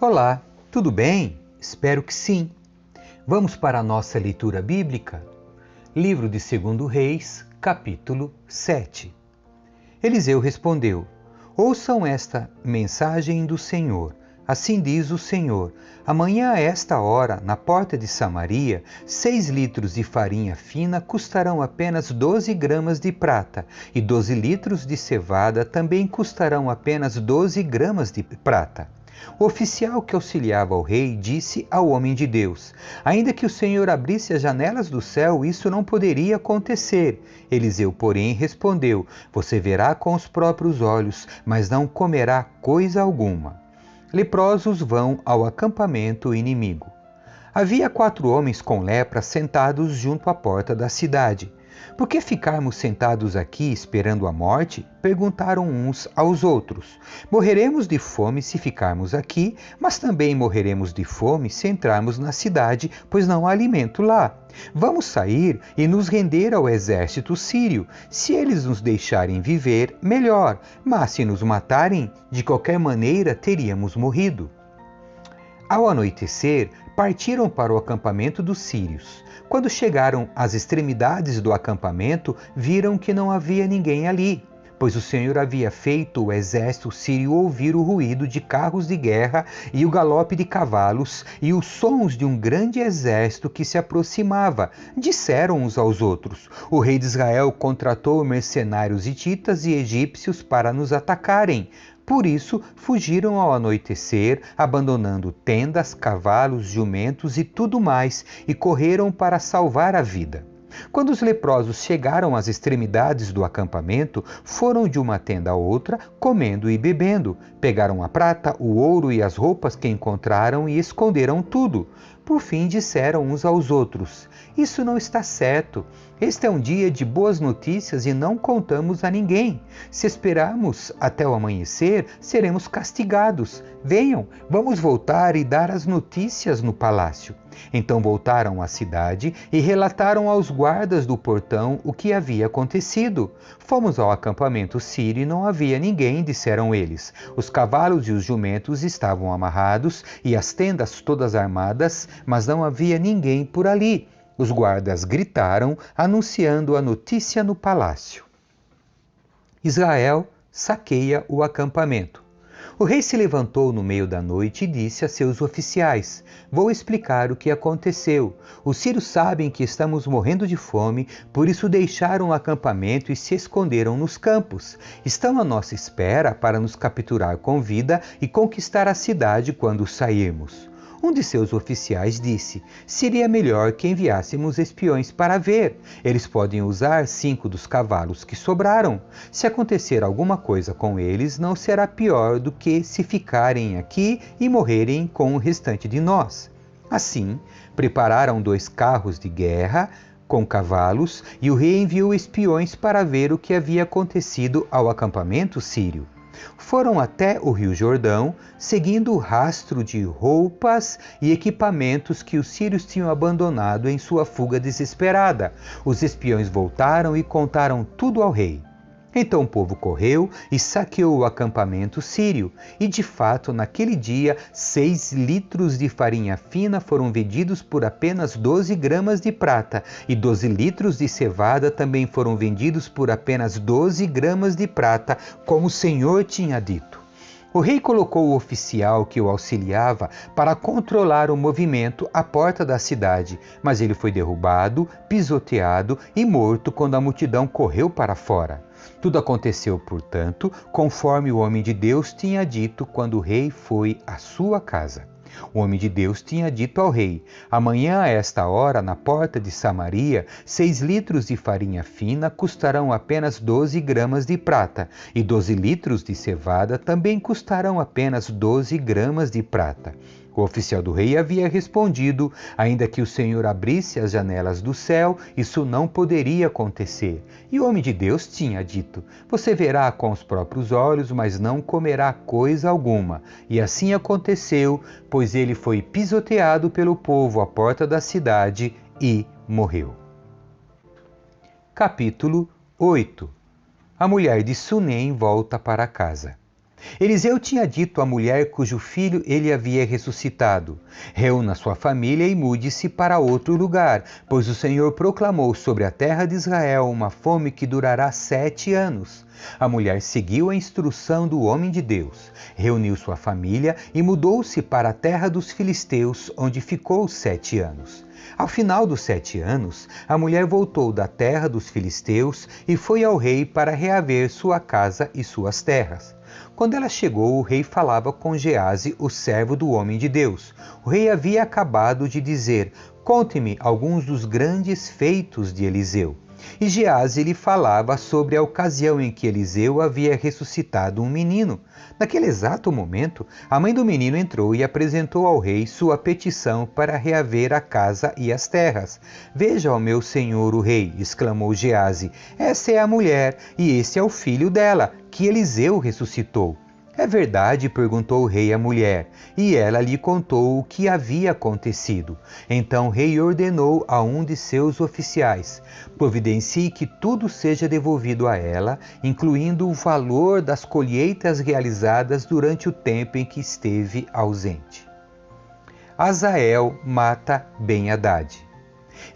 Olá, tudo bem? Espero que sim. Vamos para a nossa leitura bíblica? Livro de 2 Reis, capítulo 7. Eliseu respondeu: Ouçam esta mensagem do Senhor. Assim diz o Senhor: amanhã a esta hora, na porta de Samaria, 6 litros de farinha fina custarão apenas 12 gramas de prata, e 12 litros de cevada também custarão apenas 12 gramas de prata. O oficial que auxiliava o rei disse ao homem de Deus: ainda que o Senhor abrisse as janelas do céu, isso não poderia acontecer. Eliseu, porém, respondeu: você verá com os próprios olhos, mas não comerá coisa alguma. Leprosos vão ao acampamento inimigo. Havia 4 homens com lepra sentados junto à porta da cidade. Por que ficarmos sentados aqui esperando a morte? Perguntaram uns aos outros. Morreremos de fome se ficarmos aqui, mas também morreremos de fome se entrarmos na cidade, pois não há alimento lá. Vamos sair e nos render ao exército sírio. Se eles nos deixarem viver, melhor, mas se nos matarem, de qualquer maneira teríamos morrido. Ao anoitecer, partiram para o acampamento dos sírios. Quando chegaram às extremidades do acampamento, viram que não havia ninguém ali, pois o Senhor havia feito o exército sírio ouvir o ruído de carros de guerra e o galope de cavalos e os sons de um grande exército que se aproximava. Disseram uns aos outros: o rei de Israel contratou mercenários hititas e egípcios para nos atacarem. Por isso, fugiram ao anoitecer, abandonando tendas, cavalos, jumentos e tudo mais, e correram para salvar a vida. Quando os leprosos chegaram às extremidades do acampamento, foram de uma tenda a outra, comendo e bebendo. Pegaram a prata, o ouro e as roupas que encontraram e esconderam tudo. Por fim, disseram uns aos outros: isso não está certo. Este é um dia de boas notícias e não contamos a ninguém. Se esperarmos até o amanhecer, seremos castigados. Venham, vamos voltar e dar as notícias no palácio. Então voltaram à cidade e relataram aos guardas do portão o que havia acontecido. Fomos ao acampamento sírio e não havia ninguém, disseram eles. Os cavalos e os jumentos estavam amarrados e as tendas todas armadas, mas não havia ninguém por ali. Os guardas gritaram, anunciando a notícia no palácio. Israel saqueia o acampamento. O rei se levantou no meio da noite e disse a seus oficiais: vou explicar o que aconteceu. Os sírios sabem que estamos morrendo de fome, por isso deixaram o acampamento e se esconderam nos campos. Estão à nossa espera para nos capturar com vida e conquistar a cidade quando sairmos. Um de seus oficiais disse: seria melhor que enviássemos espiões para ver. Eles podem usar 5 dos cavalos que sobraram. Se acontecer alguma coisa com eles, não será pior do que se ficarem aqui e morrerem com o restante de nós. Assim, prepararam 2 carros de guerra com cavalos e o rei enviou espiões para ver o que havia acontecido ao acampamento sírio. Foram até o rio Jordão, seguindo o rastro de roupas e equipamentos que os sírios tinham abandonado em sua fuga desesperada. Os espiões voltaram e contaram tudo ao rei. Então o povo correu e saqueou o acampamento sírio, e de fato naquele dia 6 litros de farinha fina foram vendidos por apenas 12 gramas de prata, e 12 litros de cevada também foram vendidos por apenas 12 gramas de prata, como o Senhor tinha dito. O rei colocou o oficial que o auxiliava para controlar o movimento à porta da cidade, mas ele foi derrubado, pisoteado e morto quando a multidão correu para fora. Tudo aconteceu, portanto, conforme o homem de Deus tinha dito quando o rei foi à sua casa. O homem de Deus tinha dito ao rei: amanhã a esta hora, na porta de Samaria, 6 litros de farinha fina custarão apenas 12 gramas de prata, e 12 litros de cevada também custarão apenas 12 gramas de prata. O oficial do rei havia respondido: ainda que o Senhor abrisse as janelas do céu, isso não poderia acontecer. E o homem de Deus tinha dito: você verá com os próprios olhos, mas não comerá coisa alguma. E assim aconteceu, pois ele foi pisoteado pelo povo à porta da cidade e morreu. Capítulo 8. A mulher de Sunem volta para casa. Eliseu tinha dito à mulher cujo filho ele havia ressuscitado: reúna sua família e mude-se para outro lugar, pois o Senhor proclamou sobre a terra de Israel uma fome que durará 7 anos. A mulher seguiu a instrução do homem de Deus, reuniu sua família e mudou-se para a terra dos filisteus, onde ficou 7 anos. Ao final dos 7 anos, a mulher voltou da terra dos filisteus e foi ao rei para reaver sua casa e suas terras. Quando ela chegou, o rei falava com Geazi, o servo do homem de Deus. O rei havia acabado de dizer: conte-me alguns dos grandes feitos de Eliseu. E Geazi lhe falava sobre a ocasião em que Eliseu havia ressuscitado um menino. Naquele exato momento, a mãe do menino entrou e apresentou ao rei sua petição para reaver a casa e as terras. Veja, ó meu senhor o rei, exclamou Geazi, essa é a mulher e esse é o filho dela, que Eliseu ressuscitou. É verdade? Perguntou o rei à mulher, e ela lhe contou o que havia acontecido. Então o rei ordenou a um de seus oficiais: providencie que tudo seja devolvido a ela, incluindo o valor das colheitas realizadas durante o tempo em que esteve ausente. Hazael mata Ben-Hadad.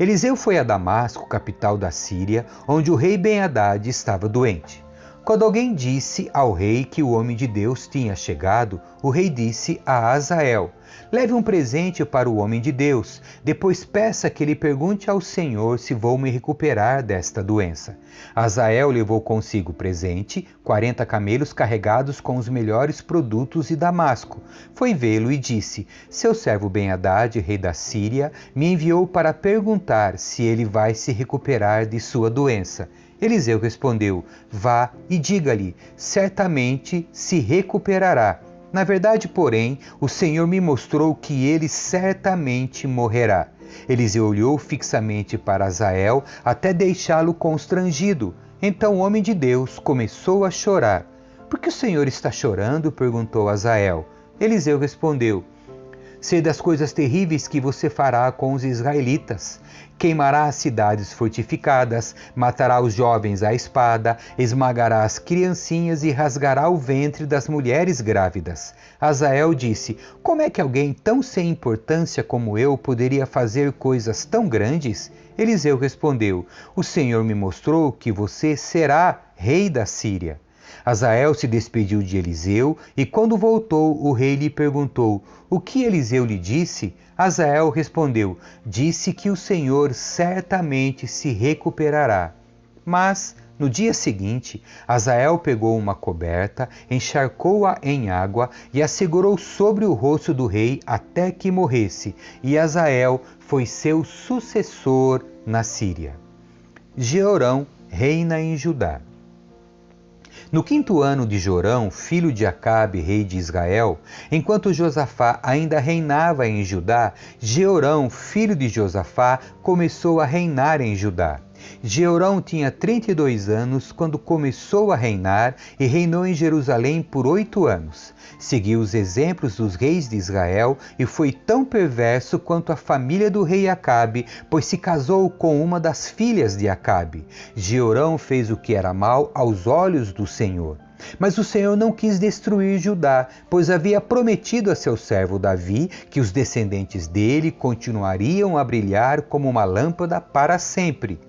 Eliseu foi a Damasco, capital da Síria, onde o rei Ben-Hadad estava doente. Quando alguém disse ao rei que o homem de Deus tinha chegado, o rei disse a Hazael: leve um presente para o homem de Deus, depois peça que ele pergunte ao Senhor se vou me recuperar desta doença. Hazael levou consigo o presente, 40 camelos carregados com os melhores produtos de Damasco. Foi vê-lo e disse: seu servo Ben-Hadad, rei da Síria, me enviou para perguntar se ele vai se recuperar de sua doença. Eliseu respondeu: vá e diga-lhe, certamente se recuperará. Na verdade, porém, o Senhor me mostrou que ele certamente morrerá. Eliseu olhou fixamente para Hazael até deixá-lo constrangido. Então o homem de Deus começou a chorar. Por que o Senhor está chorando? Perguntou Hazael. Eliseu respondeu: sei das coisas terríveis que você fará com os israelitas. Queimará as cidades fortificadas, matará os jovens à espada, esmagará as criancinhas e rasgará o ventre das mulheres grávidas. Hazael disse: como é que alguém tão sem importância como eu poderia fazer coisas tão grandes? Eliseu respondeu: o Senhor me mostrou que você será rei da Síria. Hazael se despediu de Eliseu e quando voltou o rei lhe perguntou: o que Eliseu lhe disse? Hazael respondeu: disse que o Senhor certamente se recuperará. Mas no dia seguinte, Hazael pegou uma coberta, encharcou-a em água e a segurou sobre o rosto do rei até que morresse, e Hazael foi seu sucessor na Síria. Jeorão reina em Judá. No 5º ano de Jorão, filho de Acabe, rei de Israel, enquanto Josafá ainda reinava em Judá, Jeorão, filho de Josafá, começou a reinar em Judá. Jeorão tinha 32 anos quando começou a reinar e reinou em Jerusalém por 8 anos. Seguiu os exemplos dos reis de Israel e foi tão perverso quanto a família do rei Acabe, pois se casou com uma das filhas de Acabe. Jeorão fez o que era mal aos olhos do Senhor. Mas o Senhor não quis destruir Judá, pois havia prometido a seu servo Davi que os descendentes dele continuariam a brilhar como uma lâmpada para sempre.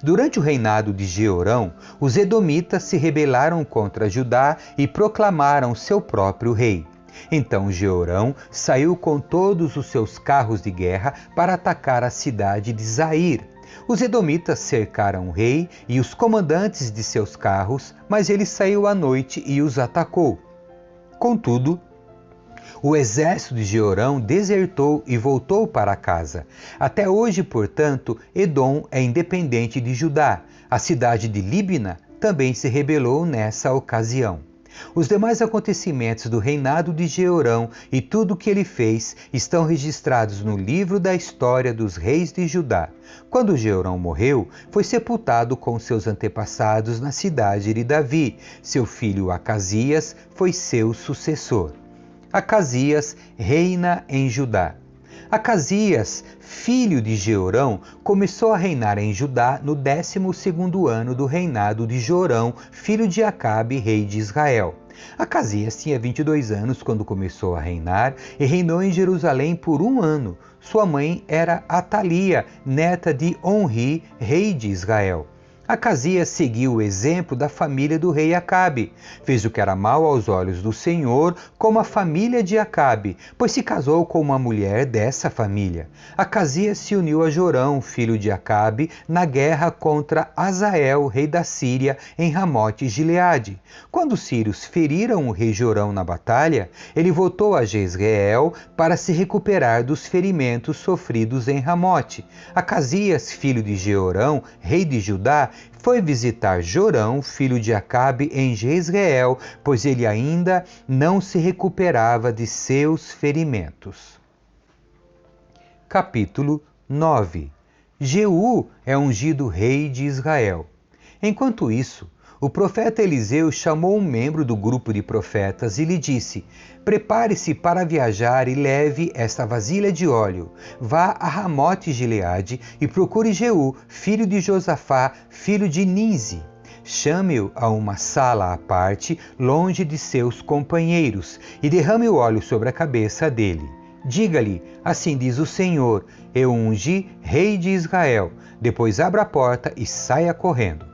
Durante o reinado de Jeorão, os edomitas se rebelaram contra Judá e proclamaram seu próprio rei. Então Jeorão saiu com todos os seus carros de guerra para atacar a cidade de Zair. Os edomitas cercaram o rei e os comandantes de seus carros, mas ele saiu à noite e os atacou. Contudo, o exército de Jeorão desertou e voltou para casa. Até hoje, portanto, Edom é independente de Judá. A cidade de Líbna também se rebelou nessa ocasião. Os demais acontecimentos do reinado de Jeorão e tudo o que ele fez estão registrados no livro da história dos reis de Judá. Quando Jeorão morreu, foi sepultado com seus antepassados na cidade de Davi. Seu filho Acasias foi seu sucessor. Acasias reina em Judá. Acasias, filho de Jeorão, começou a reinar em Judá no 12º ano do reinado de Jorão, filho de Acabe, rei de Israel. Acasias tinha 22 anos quando começou a reinar e reinou em Jerusalém por 1 ano. Sua mãe era Atalia, neta de Onri, rei de Israel. Acasias seguiu o exemplo da família do rei Acabe. Fez o que era mal aos olhos do Senhor, como a família de Acabe, pois se casou com uma mulher dessa família. Acasias se uniu a Jorão, filho de Acabe, na guerra contra Azael, rei da Síria, em Ramote-Gileade. Quando os sírios feriram o rei Jorão na batalha, ele voltou a Jezreel para se recuperar dos ferimentos sofridos em Ramote. Acasias, filho de Jeorão, rei de Judá, foi visitar Jorão, filho de Acabe, em Jezreel, pois ele ainda não se recuperava de seus ferimentos. Capítulo 9. Jeú é ungido rei de Israel. Enquanto isso, o profeta Eliseu chamou um membro do grupo de profetas e lhe disse: prepare-se para viajar e leve esta vasilha de óleo. Vá a Ramote-Gileade e procure Jeú, filho de Josafá, filho de Ninzi. Chame-o a uma sala à parte, longe de seus companheiros, e derrame o óleo sobre a cabeça dele. Diga-lhe, assim diz o Senhor, eu ungi rei de Israel. Depois abra a porta e saia correndo.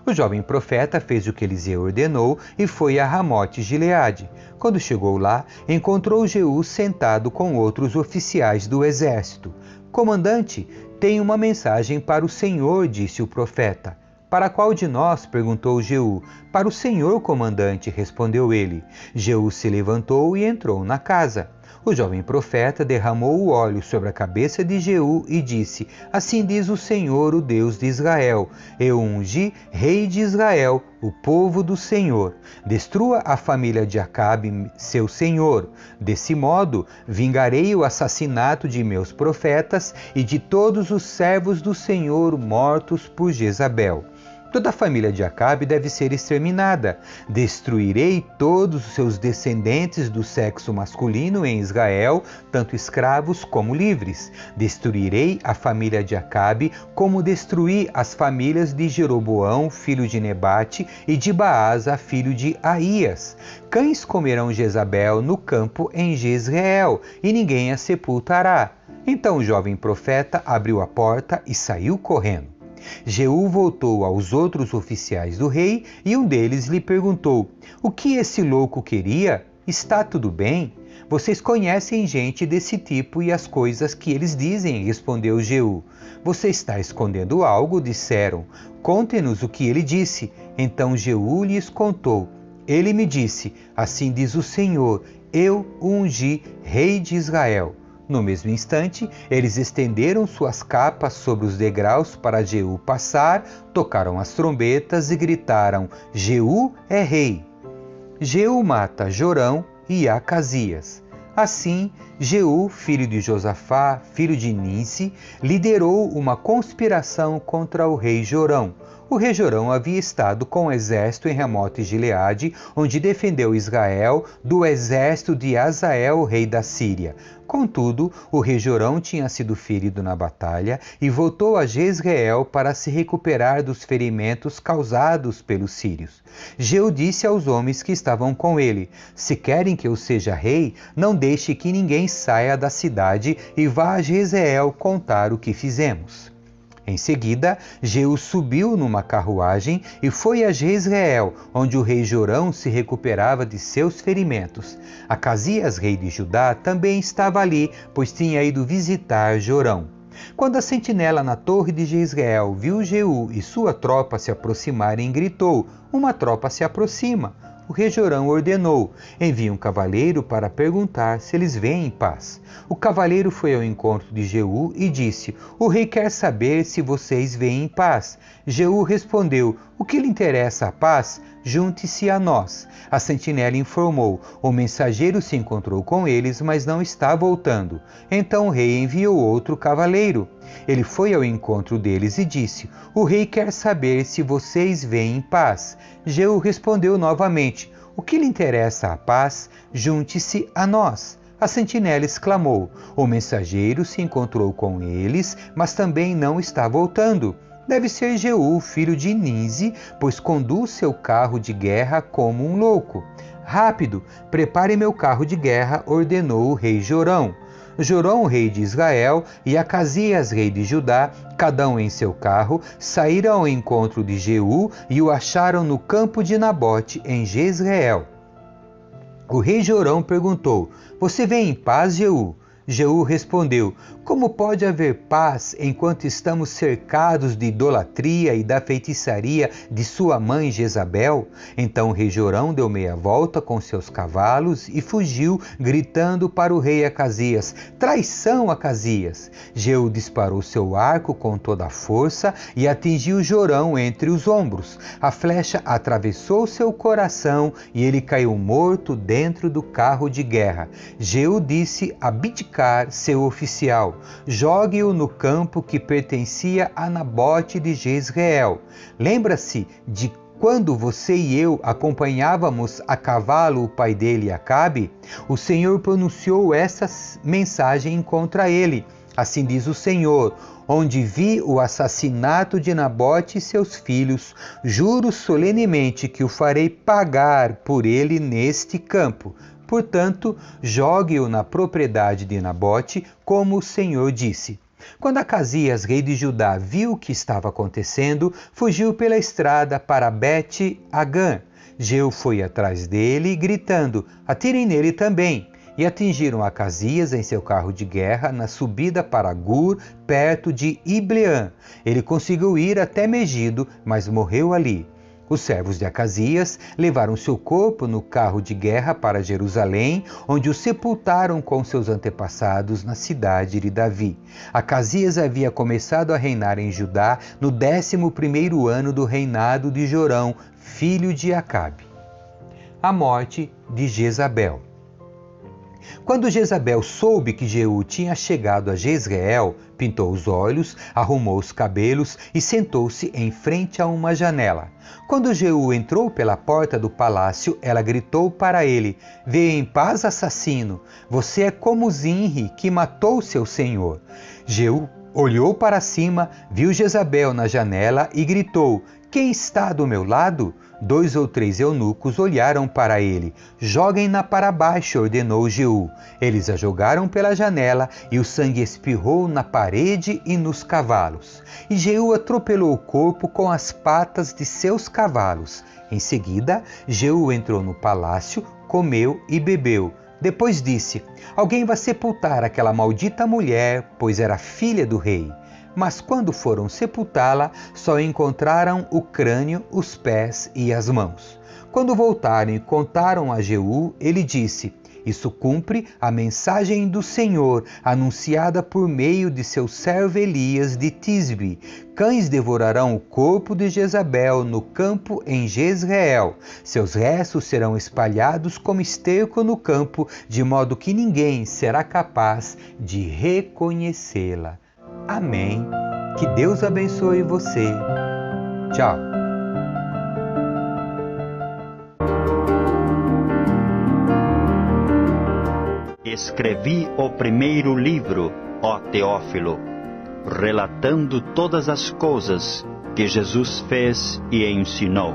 O jovem profeta fez o que Eliseu ordenou e foi a Ramote-Gileade. Quando chegou lá, encontrou Jeú sentado com outros oficiais do exército. Comandante, tenho uma mensagem para o Senhor, disse o profeta. Para qual de nós? Perguntou Jeú. Para o Senhor, comandante, respondeu ele. Jeú se levantou e entrou na casa. O jovem profeta derramou o óleo sobre a cabeça de Jeú e disse: assim diz o Senhor, o Deus de Israel, eu ungi rei de Israel, o povo do Senhor. Destrua a família de Acabe, seu senhor. Desse modo, vingarei o assassinato de meus profetas e de todos os servos do Senhor mortos por Jezabel. Toda a família de Acabe deve ser exterminada. Destruirei todos os seus descendentes do sexo masculino em Israel, tanto escravos como livres. Destruirei a família de Acabe, como destruí as famílias de Jeroboão, filho de Nebate, e de Baasa, filho de Aías. Cães comerão Jezabel no campo em Jezreel, e ninguém a sepultará. Então o jovem profeta abriu a porta e saiu correndo. Jeú voltou aos outros oficiais do rei e um deles lhe perguntou: o que esse louco queria? Está tudo bem? Vocês conhecem gente desse tipo e as coisas que eles dizem, respondeu Jeú. Você está escondendo algo? Disseram. Conte-nos o que ele disse. Então Jeú lhes contou. Ele me disse: assim diz o Senhor, eu o ungi rei de Israel. No mesmo instante, eles estenderam suas capas sobre os degraus para Jeú passar, tocaram as trombetas e gritaram: Jeú é rei. Jeú mata Jorão e Acasias. Assim, Jeú, filho de Josafá, filho de Ninsi, liderou uma conspiração contra o rei Jorão. O rei Jorão havia estado com o exército em Ramote-Gileade, onde defendeu Israel do exército de Azael, rei da Síria. Contudo, o rei Jorão tinha sido ferido na batalha e voltou a Jezreel para se recuperar dos ferimentos causados pelos sírios. Jeú disse aos homens que estavam com ele: se querem que eu seja rei, não deixe que ninguém saia da cidade e vá a Jezreel contar o que fizemos. Em seguida, Jeú subiu numa carruagem e foi a Jezreel, onde o rei Jorão se recuperava de seus ferimentos. Acasias, rei de Judá, também estava ali, pois tinha ido visitar Jorão. Quando a sentinela na torre de Jezreel viu Jeú e sua tropa se aproximarem, gritou: uma tropa se aproxima. O rei Jorão ordenou: envie um cavaleiro para perguntar se eles vêm em paz. O cavaleiro foi ao encontro de Jeú e disse: o rei quer saber se vocês vêm em paz. Jeú respondeu: o que lhe interessa a paz? Junte-se a nós. A sentinela informou: o mensageiro se encontrou com eles, mas não está voltando. Então o rei enviou outro cavaleiro. Ele foi ao encontro deles e disse: o rei quer saber se vocês vêm em paz. Jeú respondeu novamente: o que lhe interessa a paz? Junte-se a nós. A sentinela exclamou: o mensageiro se encontrou com eles, mas também não está voltando. Deve ser Jeú, filho de Ninzi, pois conduz seu carro de guerra como um louco. Rápido, prepare meu carro de guerra, ordenou o rei Jorão. Jorão, rei de Israel, e Acasias, rei de Judá, cada um em seu carro, saíram ao encontro de Jeú e o acharam no campo de Nabote, em Jezreel. O rei Jorão perguntou: Você vem em paz, Jeú? Jeú respondeu: Como pode haver paz enquanto estamos cercados de idolatria e da feitiçaria de sua mãe Jezabel? Então o rei Jorão deu meia volta com seus cavalos e fugiu, gritando para o rei Acasias: Traição, Acasias! Jeú disparou seu arco com toda a força e atingiu Jorão entre os ombros. A flecha atravessou seu coração e ele caiu morto dentro do carro de guerra. Jeú disse a Bidkar, seu oficial: Jogue-o no campo que pertencia a Nabote de Jezreel. Lembra-se de quando você e eu acompanhávamos a cavalo o pai dele, Acabe? O Senhor pronunciou essa mensagem contra ele. Assim diz o Senhor: onde vi o assassinato de Nabote e seus filhos, juro solenemente que o farei pagar por ele neste campo. Portanto, jogue-o na propriedade de Nabote, como o Senhor disse. Quando Acasias, rei de Judá, viu o que estava acontecendo, fugiu pela estrada para Bet-Agã. Jeú foi atrás dele, gritando: Atirem nele também! E atingiram Acasias em seu carro de guerra na subida para Gur, perto de Ibleã. Ele conseguiu ir até Megido, mas morreu ali. Os servos de Acasias levaram seu corpo no carro de guerra para Jerusalém, onde o sepultaram com seus antepassados na cidade de Davi. Acasias havia começado a reinar em Judá no 11º ano do reinado de Jorão, filho de Acabe. A morte de Jezabel. Quando Jezabel soube que Jeú tinha chegado a Jezreel, pintou os olhos, arrumou os cabelos e sentou-se em frente a uma janela. Quando Jeú entrou pela porta do palácio, ela gritou para ele: Veio em paz, assassino! Você é como Zinri, que matou seu senhor. Jeú olhou para cima, viu Jezabel na janela e gritou: Quem está do meu lado? 2 ou 3 eunucos olharam para ele. Joguem-na para baixo, ordenou Jeú. Eles a jogaram pela janela e o sangue espirrou na parede e nos cavalos. E Jeú atropelou o corpo com as patas de seus cavalos. Em seguida, Jeú entrou no palácio, comeu e bebeu. Depois disse: Alguém vai sepultar aquela maldita mulher, pois era filha do rei. Mas quando foram sepultá-la, só encontraram o crânio, os pés e as mãos. Quando voltaram e contaram a Jeú, ele disse: Isso cumpre a mensagem do Senhor, anunciada por meio de seu servo Elias de Tisbe. Cães devorarão o corpo de Jezabel no campo em Jezreel. Seus restos serão espalhados como esterco no campo, de modo que ninguém será capaz de reconhecê-la. Amém. Que Deus abençoe você. Tchau. Escrevi o primeiro livro, ó Teófilo, relatando todas as coisas que Jesus fez e ensinou,